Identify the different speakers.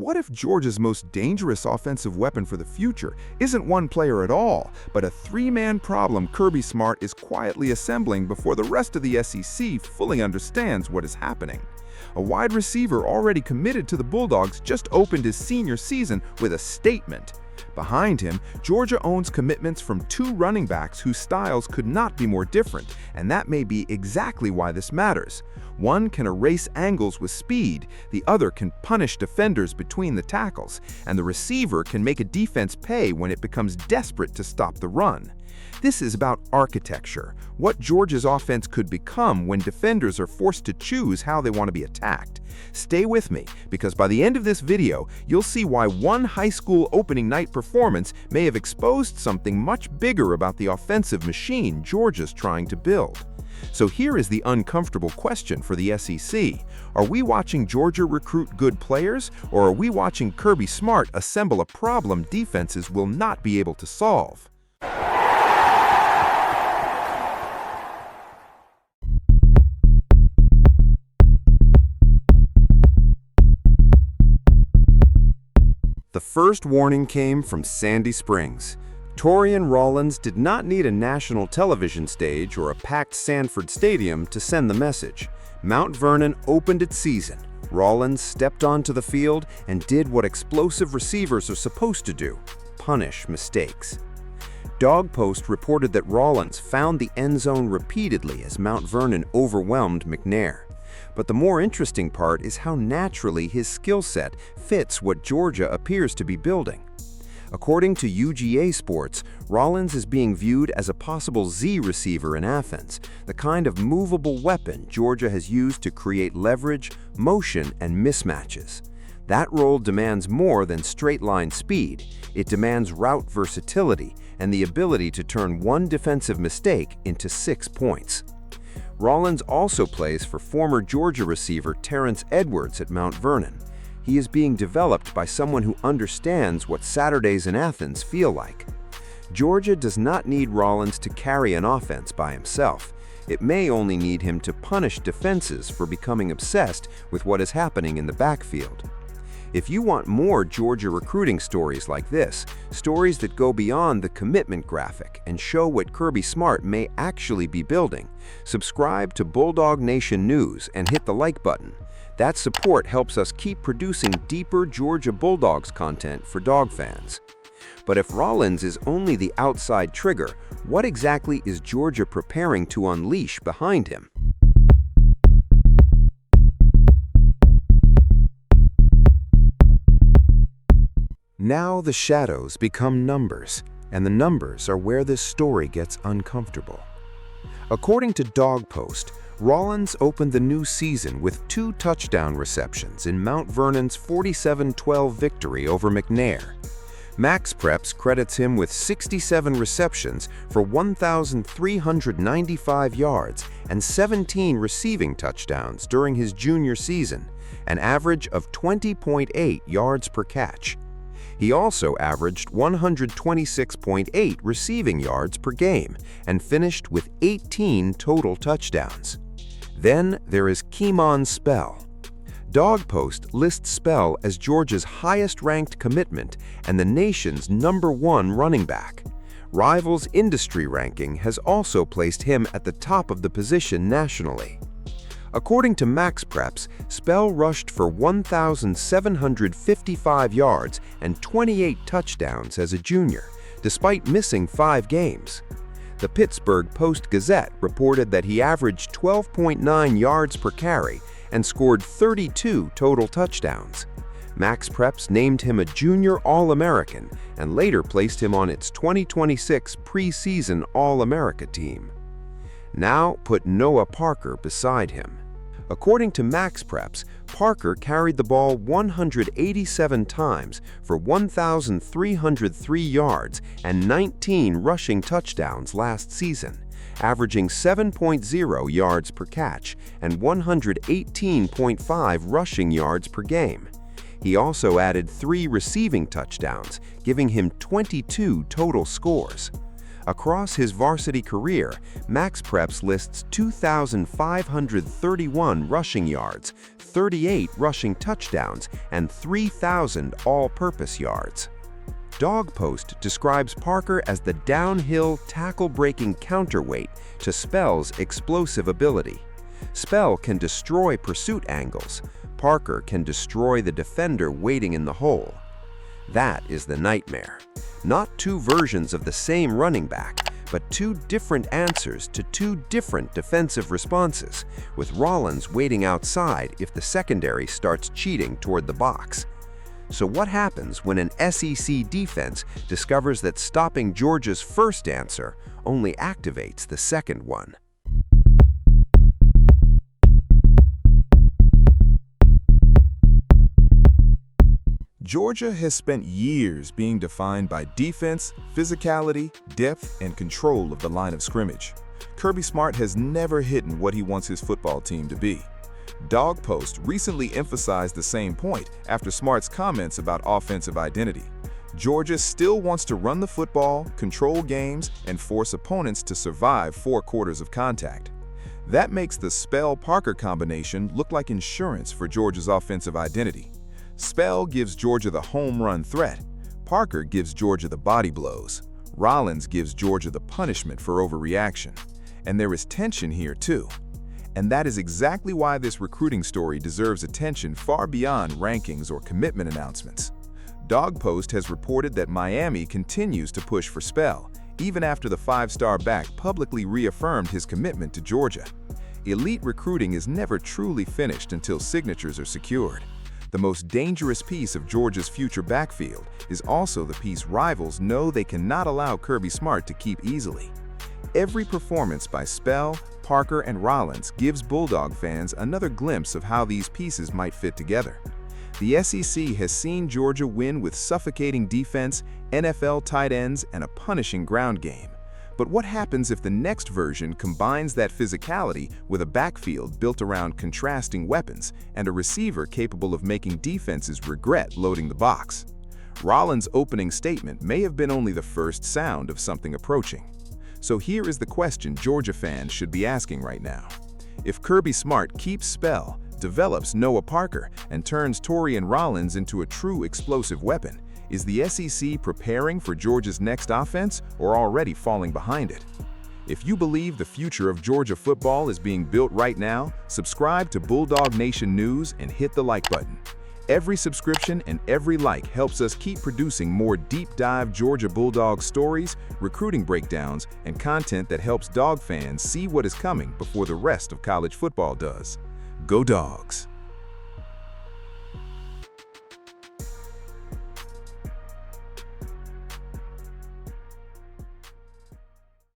Speaker 1: what if Georgia's most dangerous offensive weapon for the future isn't one player at all, but a three-man problem Kirby Smart is quietly assembling before the rest of the SEC fully understands what is happening? A wide receiver already committed to the Bulldogs just opened his senior season with a statement. Behind him, Georgia owns commitments from two running backs whose styles could not be more different, and that may be exactly why this matters. One can erase angles with speed, the other can punish defenders between the tackles, and the receiver can make a defense pay when it becomes desperate to stop the run. This is about architecture, what Georgia's offense could become when defenders are forced to choose how they want to be attacked. Stay with me, because by the end of this video, you'll see why one high school opening night performance may have exposed something much bigger about the offensive machine Georgia's trying to build. So here is the uncomfortable question for the SEC. Are we watching Georgia recruit good players, or are we watching Kirby Smart assemble a problem defenses will not be able to solve? The first warning came from Sandy Springs. Torian Rollins did not need a national television stage or a packed Sanford Stadium to send the message. Mount Vernon opened its season. Rollins stepped onto the field and did what explosive receivers are supposed to do: punish mistakes. Dawg Post reported that Rollins found the end zone repeatedly as Mount Vernon overwhelmed McNair. But the more interesting part is how naturally his skill set fits what Georgia appears to be building. According to UGA Sports, Rollins is being viewed as a possible Z receiver in Athens, the kind of movable weapon Georgia has used to create leverage, motion, and mismatches. That role demands more than straight-line speed. It demands route versatility and the ability to turn one defensive mistake into 6 points. Rollins also plays for former Georgia receiver Terrence Edwards at Mount Vernon. He is being developed by someone who understands what Saturdays in Athens feel like. Georgia does not need Rollins to carry an offense by himself. It may only need him to punish defenses for becoming obsessed with what is happening in the backfield. If you want more Georgia recruiting stories like this, stories that go beyond the commitment graphic and show what Kirby Smart may actually be building, subscribe to Bulldog Nation News and hit the like button. That support helps us keep producing deeper Georgia Bulldogs content for dog fans. But if Rollins is only the outside trigger, what exactly is Georgia preparing to unleash behind him? Now the shadows become numbers, and the numbers are where this story gets uncomfortable. According to Dawg Post, Rollins opened the new season with 2 touchdown receptions in Mount Vernon's 47-12 victory over McNair. Max Preps credits him with 67 receptions for 1,395 yards and 17 receiving touchdowns during his junior season, an average of 20.8 yards per catch. He also averaged 126.8 receiving yards per game and finished with 18 total touchdowns. Then there is Kemon Spell. Dawg Post lists Spell as Georgia's highest-ranked commitment and the nation's #1 running back. Rivals Industry Ranking has also placed him at the top of the position nationally. According to Max Preps, Spell rushed for 1,755 yards and 28 touchdowns as a junior, despite missing 5 games. The Pittsburgh Post-Gazette reported that he averaged 12.9 yards per carry and scored 32 total touchdowns. Max Preps named him a Junior All-American and later placed him on its 2026 preseason All-America team. Now put Noah Parker beside him. According to Max Preps, Parker carried the ball 187 times for 1,303 yards and 19 rushing touchdowns last season, averaging 7.0 yards per catch and 118.5 rushing yards per game. He also added 3 receiving touchdowns, giving him 22 total scores. Across his varsity career, Max Preps lists 2,531 rushing yards, 38 rushing touchdowns, and 3,000 all-purpose yards. Dog Post describes Parker as the downhill tackle-breaking counterweight to Spell's explosive ability. Spell can destroy pursuit angles. Parker can destroy the defender waiting in the hole. That is the nightmare. Not two versions of the same running back, but two different answers to two different defensive responses, with Rollins waiting outside if the secondary starts cheating toward the box. So what happens when an SEC defense discovers that stopping Georgia's first answer only activates the second one?
Speaker 2: Georgia has spent years being defined by defense, physicality, depth, and control of the line of scrimmage. Kirby Smart has never hidden what he wants his football team to be. Dog Post recently emphasized the same point after Smart's comments about offensive identity. Georgia still wants to run the football, control games, and force opponents to survive 4 quarters of contact. That makes the Spell-Parker combination look like insurance for Georgia's offensive identity. Spell gives Georgia the home run threat. Parker gives Georgia the body blows. Rollins gives Georgia the punishment for overreaction. And there is tension here too. And that is exactly why this recruiting story deserves attention far beyond rankings or commitment announcements. Dog Post has reported that Miami continues to push for Spell, even after the 5-star back publicly reaffirmed his commitment to Georgia. Elite recruiting is never truly finished until signatures are secured. The most dangerous piece of Georgia's future backfield is also the piece rivals know they cannot allow Kirby Smart to keep easily. Every performance by Spell, Parker, and Rollins gives Bulldog fans another glimpse of how these pieces might fit together. The SEC has seen Georgia win with suffocating defense, NFL tight ends, and a punishing ground game. But what happens if the next version combines that physicality with a backfield built around contrasting weapons and a receiver capable of making defenses regret loading the box? Rollins' opening statement may have been only the first sound of something approaching. So here is the question Georgia fans should be asking right now. If Kirby Smart keeps Spell, develops Noah Parker, and turns Torian Rollins into a true explosive weapon, is the SEC preparing for Georgia's next offense or already falling behind it? If you believe the future of Georgia football is being built right now, subscribe to Bulldog Nation News and hit the like button. Every subscription and every like helps us keep producing more deep-dive Georgia Bulldogs stories, recruiting breakdowns, and content that helps Dog fans see what is coming before the rest of college football does. Go Dogs!